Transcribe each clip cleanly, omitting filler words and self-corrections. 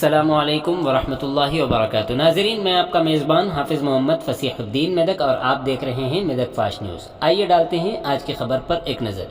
अस्सलामुअलैकुम वरहमतुल्लाहि वबरकातुहू। नाज़रीन, मैं आपका मेज़बान हाफिज़ मोहम्मद फ़सीहुद्दीन मेदक और आप देख रहे हैं मेदक फास्ट न्यूज़। आइए डालते हैं आज की खबर पर एक नज़र।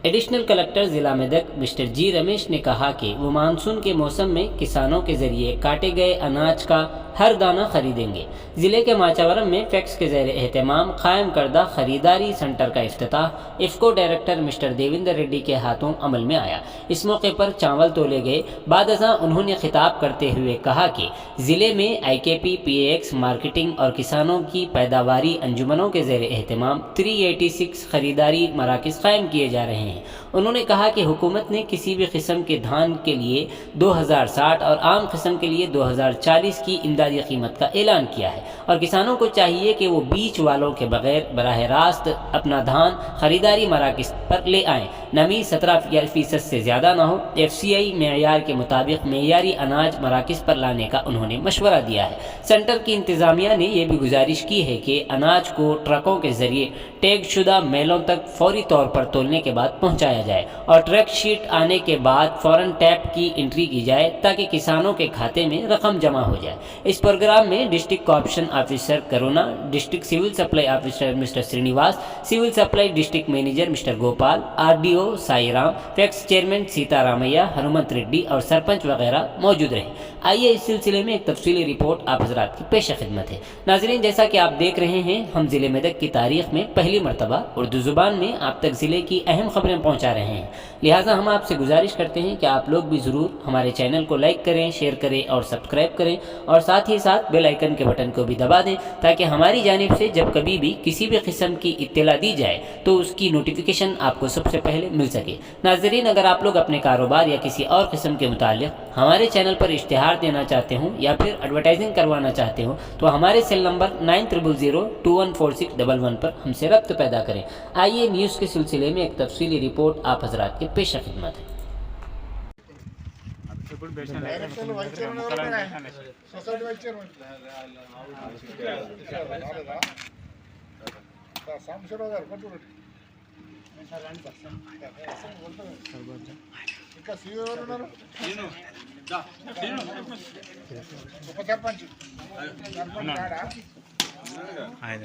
एडिशनल कलेक्टर ज़िला मेदक मिस्टर जी रमेश ने कहा कि वो मानसून के मौसम में किसानों के ज़रिए काटे गए अनाज का हर दाना खरीदेंगे। ज़िले के माचावरम में फैक्स के ज़ेर एहतमाम कायम करदा खरीदारी सेंटर का इफ्तिताह इफ़को डायरेक्टर मिस्टर देवेंद्र रेड्डी के हाथों अमल में आया। इस मौके पर चावल तोले गए। बाद अज़ां उन्होंने खिताब करते हुए कहा कि ज़िले में IKP, PAX, मार्केटिंग और किसानों की पैदावारी अंजुमनों के ज़ेर एहतमाम 386 खरीदारी मराकज़ कायम किए जा रहे हैं। उन्होंने कहा कि हुकूमत ने किसी भी किस्म के धान के लिए 2060 और आम किस्म के लिए 2040 की इमदादी कीमत का ऐलान किया है और किसानों को चाहिए कि वो बीच वालों के बगैर बराह रास्त अपना धान खरीदारी मराकज़ पर ले आएँ। नमी 17% से ज़्यादा ना हो। FCI मेयार के मुताबिक मेयारी अनाज मराकज़ पर लाने का उन्होंने मशवरा दिया है। सेंटर की इंतज़ामिया ने यह भी गुजारिश की है कि अनाज को ट्रकों के ज़रिए टैग शुदा मेलों तक फौरी तौर पर तोलने के बाद पहुँचाया जाए और ट्रक शीट आने के बाद फ़ौरन टैप की एंट्री की जाए ताकि किसानों के खाते में रकम जमा हो जाए। इस प्रोग्राम में district cooperation officer Karuna, district civil supply officer mister Srinivas, civil supply district manager mister Gopal, RDO Sairam, PACS chairman Sitaramaiah, Hanumanth Reddy और सरपंच वगैरह मौजूद रहे। आइए इस सिलसिले में एक तफसीली रिपोर्ट आप हज़रात की पेश खिदमत है। नाज़रीन, जैसा कि आप देख रहे हैं, हम ज़िले मेदक की तारीख़ में पहली मरतबा उर्दू ज़ुबान में आप तक ज़िले की अहम खबरें पहुँचा रहे हैं। लिहाजा हम आपसे गुजारिश करते हैं कि आप लोग भी ज़रूर हमारे चैनल को लाइक करें, शेयर करें और सब्सक्राइब करें और साथ ही साथ बेल आइकन के बटन को भी दबा दें ताकि हमारी जानिब से जब कभी भी किसी भी किस्म की इत्तला दी जाए तो उसकी नोटिफिकेशन आपको सबसे पहले मिल सके। नाज़रीन, अगर आप लोग अपने कारोबार या किसी और किस्म के मुताल्लिक़ हमारे चैनल पर इश्तिहार देना चाहते हों या फिर एडवर्टाइजिंग करवाना चाहते हो तो हमारे सेल नंबर 9000214611 पर हमसे रब्त पैदा करें। आइए न्यूज़ के सिलसिले में एक तफसीली रिपोर्ट आप हज़रात के पेश खिदमत है। ఆయన